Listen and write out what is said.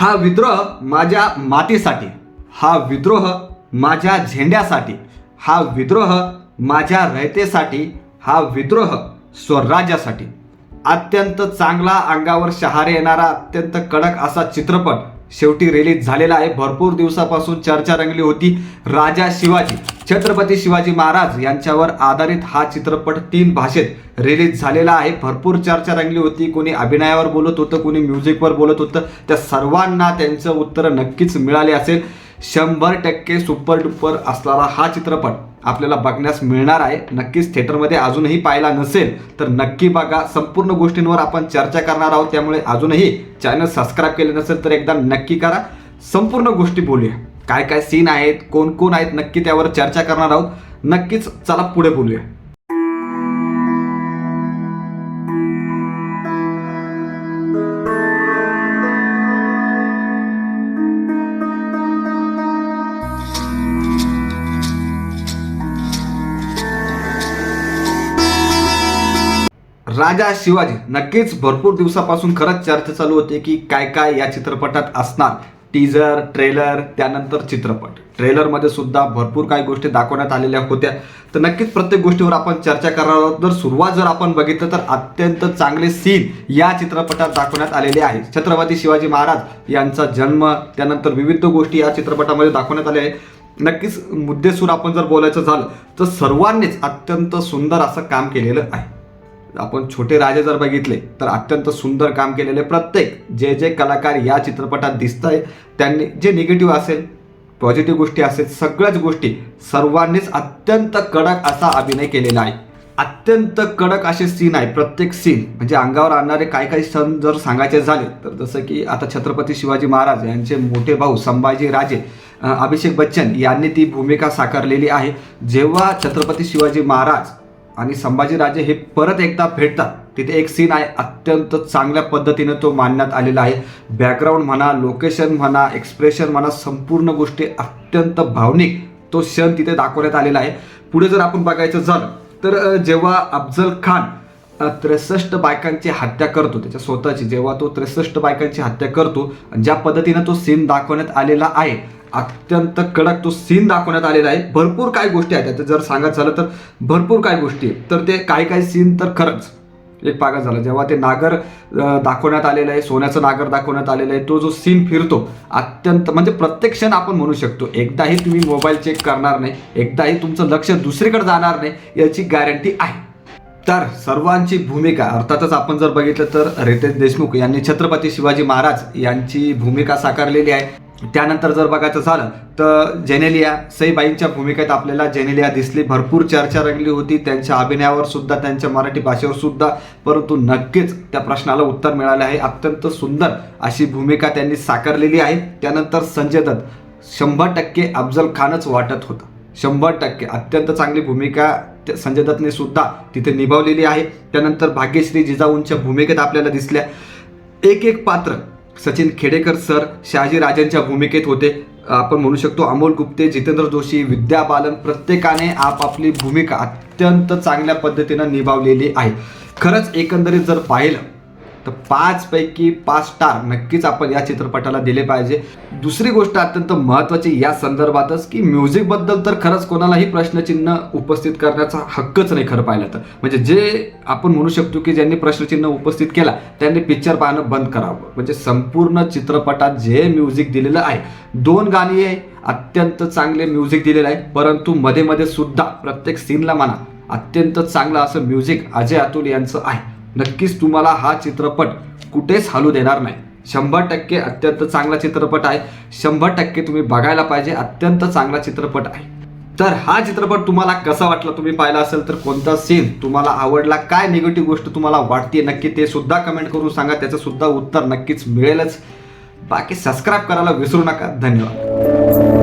हा विद्रोह माझ्या मातीसाठी, हा विद्रोह माझ्या झेंड्यासाठी, हा विद्रोह माझ्या रयतेसाठी, हा विद्रोह स्वराज्यासाठी. अत्यंत चांगला, अंगावर शहारे येणारा, अत्यंत कडक असा चित्रपट शेवटी रिलीज झालेला आहे. भरपूर दिवसापासून चर्चा रंगली होती. राजा शिवाजी, छत्रपती शिवाजी महाराज यांच्यावर आधारित हा चित्रपट 3 भाषेत रिलीज झालेला आहे. भरपूर चर्चा रंगली होती. कोणी अभिनयावर बोलत होतं, कोणी म्युझिकवर बोलत होतं. त्या सर्वांना त्यांचं उत्तर नक्कीच मिळाले असेल. 100% सुपर डुपर असणारा हा चित्रपट आपल्याला बघण्यास मिळणार आहे. नक्कीच थिएटरमध्ये अजूनही पाहिला नसेल तर नक्की बघा. संपूर्ण गोष्टींवर आपण चर्चा करणार आहोत, त्यामुळे अजूनही चॅनल सबस्क्राईब केले नसेल तर एकदा नक्की करा. संपूर्ण गोष्टी बोलूया, काय काय सीन आहेत, कोण कोण आहेत, नक्की त्यावर चर्चा करणार आहोत. नक्कीच चला पुढे बोलूया. राजा शिवाजी, नक्कीच भरपूर दिवसापासून खरंच चर्चा चालू होती की काय काय या चित्रपटात असणार. टीजर, ट्रेलर, त्यानंतर चित्रपट. ट्रेलरमध्ये सुद्धा भरपूर काही गोष्टी दाखवण्यात आलेल्या होत्या. तर नक्कीच प्रत्येक गोष्टीवर आपण चर्चा करणार आहोत. जर सुरुवात जर आपण बघितलं तर अत्यंत चांगले सीन या चित्रपटात दाखवण्यात आलेले आहेत. छत्रपती शिवाजी महाराज यांचा जन्म, त्यानंतर विविध गोष्टी या चित्रपटामध्ये दाखवण्यात आल्या आहेत. नक्कीच मुद्देसूर आपण जर बोलायचं झालं तर सर्वांनीच अत्यंत सुंदर असं काम केलेलं आहे. आपण छोटे राजे जर बघितले तर अत्यंत सुंदर काम केलेले प्रत्येक जे जे कलाकार या चित्रपटात दिसत आहेत त्यांनी, जे निगेटिव्ह असेल, पॉझिटिव्ह गोष्टी असेल, सगळ्याच गोष्टी सर्वांनीच अत्यंत कडक असा अभिनय केलेला आहे. अत्यंत कडक असे सीन आहे. प्रत्येक सीन म्हणजे अंगावर आणणारे काही काही सण जर सांगायचे झाले तर जसं की आता छत्रपती शिवाजी महाराज यांचे मोठे भाऊ संभाजी राजे अभिषेक बच्चन यांनी ती भूमिका साकारलेली आहे. जेव्हा छत्रपती शिवाजी महाराज आणि संभाजीराजे हे परत एकदा भेटतात, तिथे एक सीन आहे. अत्यंत चांगल्या पद्धतीने तो मांडण्यात आलेला आहे. बॅकग्राऊंड म्हणा, लोकेशन म्हणा, एक्सप्रेशन म्हणा, संपूर्ण गोष्टी अत्यंत भावनिक तो क्षण तिथे दाखवण्यात आलेला आहे. पुढे जर आपण बघायचं झालं तर जेव्हा अफजल खान 63 बायकांची हत्या करतो, त्याच्या स्वतःची, जेव्हा तो 63 बायकांची हत्या करतो, ज्या पद्धतीने तो सीन दाखवण्यात आलेला आहे, अत्यंत कडक तो सीन दाखवण्यात आलेला आहे. भरपूर काही गोष्टी आहेत जर सांगायचं झालं तर भरपूर काही गोष्टी आहेत. तर ते काही सीन तर खरंच एक पागा झाला. जेव्हा ते नागर दाखवण्यात आलेलं आहे, सोन्याचं नागर दाखवण्यात आलेलं आहे, तो जो सीन फिरतो अत्यंत म्हणजे प्रत्येक क्षण आपण म्हणू शकतो एकदाही तुम्ही मोबाईल चेक करणार नाही, एकदाही तुमचं लक्ष दुसरीकडे जाणार नाही याची गॅरंटी आहे. तर सर्वांची भूमिका अर्थातच आपण जर बघितलं तर रितेश देशमुख यांनी छत्रपती शिवाजी महाराज यांची भूमिका साकारलेली आहे. त्यानंतर जर बघायचं झालं तर जेनेलिया, सईबाईंच्या भूमिकेत आपल्याला जेनेलिया दिसली. भरपूर चर्चा रंगली होती त्यांच्या अभिनयावर सुद्धा, त्यांच्या मराठी भाषेवर सुद्धा, परंतु नक्कीच त्या प्रश्नाला उत्तर मिळालं आहे. अत्यंत सुंदर अशी भूमिका त्यांनी साकारलेली आहे. त्यानंतर संजय दत्त, 100% अफजल खानच वाटत होतं. 100% अत्यंत चांगली भूमिका संजय दत्तने सुद्धा तिथे निभावलेली आहे. त्यानंतर भाग्यश्री जिजाऊंच्या भूमिकेत आपल्याला दिसल्या. एक एक पात्र सचिन खेडेकर सर शहाजी राजांच्या भूमिकेत होते. आपण म्हणू शकतो अमोल गुप्ते, जितेंद्र जोशी, विद्या बालन, प्रत्येकाने आपापली भूमिका अत्यंत चांगल्या पद्धतीनं निभावलेली आहे. खरंच एकंदरीत जर पाहिलं तर 5 पैकी 5 स्टार नक्कीच आपण या चित्रपटाला दिले पाहिजे. दुसरी गोष्ट अत्यंत महत्त्वाची या संदर्भातच की म्युझिकबद्दल तर खरंच कोणालाही प्रश्नचिन्ह उपस्थित करण्याचा हक्कच नाही खरं पाहिलं तर. म्हणजे जे आपण म्हणू शकतो की ज्यांनी प्रश्नचिन्ह उपस्थित केला त्यांनी पिक्चर पाहणं बंद करावं. म्हणजे संपूर्ण चित्रपटात जे म्युझिक दिलेलं आहे, 2 गाणी आहे, अत्यंत चांगले म्युझिक दिलेलं आहे. परंतु मध्ये मध्ये सुद्धा प्रत्येक सीनला म्हणा अत्यंत चांगलं असं म्युझिक अजय अतुल यांचं आहे. नक्कीच तुम्हाला हा चित्रपट कुठेच हलू देणार नाही. 100% अत्यंत चांगला चित्रपट आहे. 100% तुम्ही बघायला पाहिजे. अत्यंत चांगला चित्रपट आहे. तर हा चित्रपट तुम्हाला कसा वाटला, तुम्ही पाहिला असेल तर कोणता सीन तुम्हाला आवडला, काय निगेटिव्ह गोष्ट तुम्हाला वाटते, नक्की ते सुद्धा कमेंट करून सांगा. त्याचं सुद्धा उत्तर नक्कीच मिळेलच. बाकी सबस्क्राईब करायला विसरू नका. धन्यवाद.